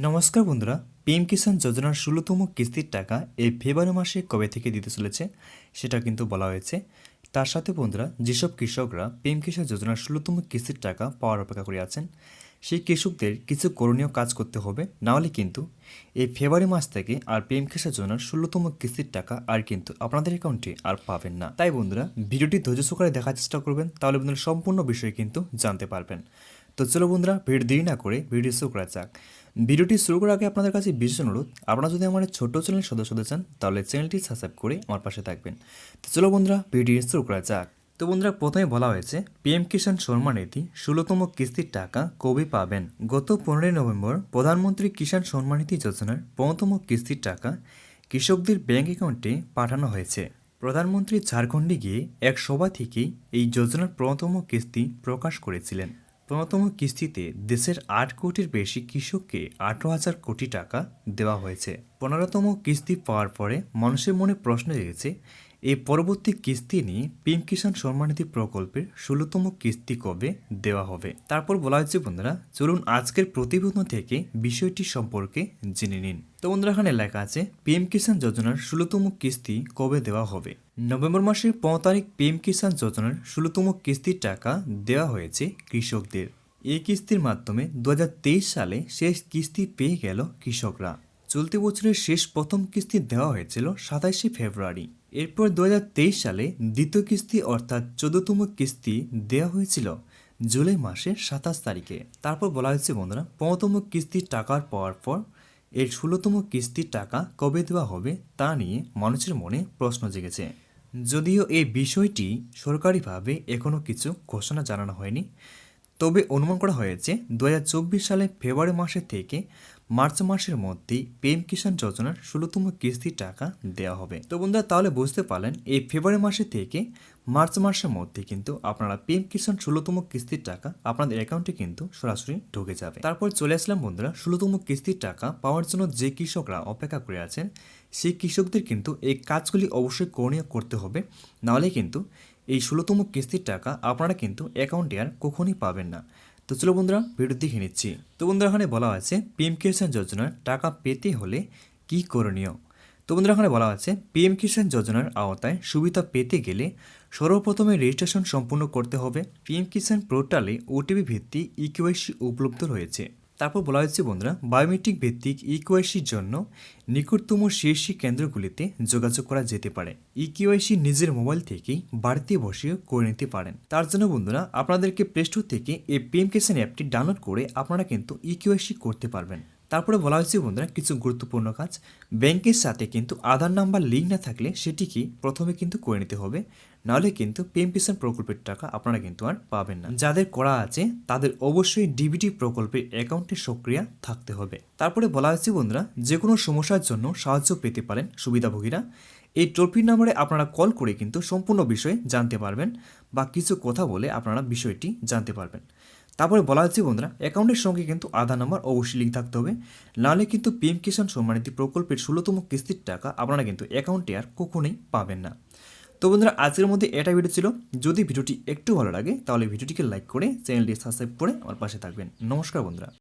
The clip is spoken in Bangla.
নমস্কার বন্ধুরা, পিএম কিষাণ যোজনার ১৬তম কিস্তির টাকা এই ফেব্রুয়ারি মাসে কবে থেকে দিতে চলেছে সেটা কিন্তু বলা হয়েছে। তার সাথে বন্ধুরা, যেসব কৃষকরা পিএম কিষাণ যোজনার ১৬তম কিস্তির টাকা পাওয়ার অপেক্ষা করে আছেন, সেই কৃষকদের কিছু করণীয় কাজ করতে হবে, নাহলে কিন্তু এই ফেব্রুয়ারি মাস থেকে আর পিএম কিষাণ যোজনার ১৬তম কিস্তির টাকা আর কিন্তু আপনাদের অ্যাকাউন্টে আর পাবেন না। তাই বন্ধুরা, ভিডিওটি ধৈর্য সহকারে দেখার চেষ্টা করবেন, তাহলে বন্ধুরা সম্পূর্ণ বিষয় কিন্তু জানতে পারবেন। তো চলো বন্ধুরা, ভিডিও দেরি না করে ভিডিও শুরু করা যাক। ভিডিওটি শুরু করার আগে আপনাদের কাছে বিশেষ অনুরোধ, আপনারা যদি আমার ছোট চ্যানেল সদস্য হতে চান তাহলে চ্যানেলটি সাবস্ক্রাইব করে আমার পাশে থাকবেন। তো চলো বন্ধুরা, ভিডিও শুরু করা যাক। তো বন্ধুরা, প্রথমে বলা হয়েছে পিএম কিষাণ সম্মান নিধি ১৬তম কিস্তির টাকা কবে পাবেন। গত ১৫ই নভেম্বর প্রধানমন্ত্রী কিষাণ সম্মান নিধি যোজনার ১৫তম কিস্তির টাকা কৃষকদের ব্যাংক অ্যাকাউন্টে পাঠানো হয়েছে। প্রধানমন্ত্রী ঝাড়খণ্ডে গিয়ে এক সভা থেকেই এই যোজনার ১৫তম কিস্তি প্রকাশ করেছিলেন। ১৫তম কিস্তিতে দেশের ৮ কোটির বেশি কৃষককে ১৮,০০০ কোটি টাকা দেওয়া হয়েছে। ১৫তম কিস্তি পাওয়ার পরে মানুষের মনে প্রশ্ন জেগেছে, এই পরবর্তী কিস্তি নিয়ে পিএম কিষাণ সম্মান নিধি প্রকল্পের ১৬তম কিস্তি কবে দেওয়া হবে। তারপর বলা হয়েছে বন্ধুরা, চলুন আজকের প্রতিবেদন থেকে বিষয়টি সম্পর্কে জেনে নিন। তো বন্ধুরা, এখানে লেখা আছে পিএম কিষাণ যোজনার ১৬তম কিস্তি কবে দেওয়া হবে। নভেম্বর মাসের ১৫ তারিখ পিএম কিষাণ যোজনার ১৬তম কিস্তির টাকা দেওয়া হয়েছে কৃষকদের। এই কিস্তির মাধ্যমে ২০২৩ সালে শেষ কিস্তি পেয়ে গেল কৃষকরা। চলতি বছরের শেষ প্রথম কিস্তি দেওয়া হয়েছিল ২৭শে ফেব্রুয়ারি। এরপর ২০২৩ সালে দ্বিতীয় কিস্তি অর্থাৎ ১৪তম কিস্তি দেওয়া হয়েছিল জুলাই মাসের ২৭ তারিখে। তারপর বলা হয়েছে বন্ধুরা, ১৫তম কিস্তির টাকার পাওয়ার পর এর ১৬তম কিস্তির টাকা কবে দেওয়া হবে তা নিয়ে মানুষের মনে প্রশ্ন জেগেছে। যদিও এই বিষয়টি সরকারিভাবে এখনও কিছু ঘোষণা জানানো হয়নি, তবে অনুমান করা হয়েছে ২০২৪ সালে ফেব্রুয়ারি মাসের থেকে মার্চ মাসের মধ্যেই পিএম কিষাণ যোজনার ১৬তম কিস্তির টাকা দেওয়া হবে। তো বন্ধুরা, তাহলে বুঝতে পারলেন এই ফেব্রুয়ারি মাসে থেকে মার্চ মাসের মধ্যে কিন্তু আপনারা পিএম কিষাণ ১৬তম কিস্তির টাকা আপনাদের অ্যাকাউন্টে কিন্তু সরাসরি ঢুকে যাবে। তারপর চলে আসলাম বন্ধুরা, ১৬তম কিস্তির টাকা পাওয়ার জন্য যে কৃষকরা অপেক্ষা করে আছেন, সেই কৃষকদের কিন্তু এই কাজগুলি অবশ্যই করণীয় করতে হবে, নাহলে কিন্তু এই ১৬তম কিস্তির টাকা আপনারা কিন্তু অ্যাকাউন্টে আর কখনই পাবেন না। তো চলো বন্ধুরা, ভিডিও দেখে নিচ্ছি। তো বন্ধুরা, এখানে বলা আছে পিএম কিষাণ যোজনার টাকা পেতে হলে কি করণীয়। তো বন্ধুরা, এখানে বলা আছে পিএম কিষাণ যোজনার আওতায় সুবিধা পেতে গেলে সর্বপ্রথমে রেজিস্ট্রেশন সম্পূর্ণ করতে হবে। পিএম কিষাণ পোর্টালে ওটিপি ভিত্তিক ইকেওয়াইসি উপলব্ধ রয়েছে। তারপর বলা হয়েছে বন্ধুরা, বায়োমেট্রিক ভিত্তিক ইকেওয়াইসির জন্য নিকটতম সিএসসি কেন্দ্রগুলিতে যোগাযোগ করা যেতে পারে। ইকেওয়াইসি নিজের মোবাইল থেকেই বাড়িতে বসেও করে নিতে পারেন। তার জন্য বন্ধুরা, আপনাদেরকে প্লে স্টোর থেকে এই পিএম কিষাণ অ্যাপটি ডাউনলোড করে আপনারা কিন্তু ইকেওয়াইসি করতে পারবেন। তারপরে বলা হয়েছে বন্ধুরা, কিছু গুরুত্বপূর্ণ কাজ। ব্যাংকের সাথে কিন্তু আধার নাম্বার লিঙ্ক না থাকলে সেটিকে প্রথমে কিন্তু করে নিতে হবে, নাহলে কিন্তু পিএম কিষাণ প্রকল্পের টাকা আপনারা কিন্তু আর পাবেন না। যাদের করা আছে তাদের অবশ্যই ডিবিটি প্রকল্পের অ্যাকাউন্টে সক্রিয় থাকতে হবে। তারপরে বলা হয়েছে বন্ধুরা, যে কোনো সমস্যার জন্য সাহায্য পেতে পারেন সুবিধাভোগীরা। এই টোল ফ্রি নম্বরে আপনারা কল করে কিন্তু সম্পূর্ণ বিষয় জানতে পারবেন, বা কিছু কথা বলে আপনারা বিষয়টি জানতে পারবেন। তারপরে বলা হচ্ছে বন্ধুরা, অ্যাকাউন্টের সঙ্গে কিন্তু আধার নাম্বার অবশ্যই লিঙ্ক থাকতে হবে, নাহলে কিন্তু পিএম কিষাণ সম্মান নিধি প্রকল্পের ১৬তম কিস্তির টাকা আপনারা কিন্তু অ্যাকাউন্টে আর কখনোই পাবেন না। তো বন্ধুরা, আজকের মধ্যে এটা ভিডিও ছিল। যদি ভিডিওটি একটু ভালো লাগে তাহলে ভিডিওটিকে লাইক করে চ্যানেলটি সাবস্ক্রাইব করে আমার পাশে থাকবেন। নমস্কার বন্ধুরা।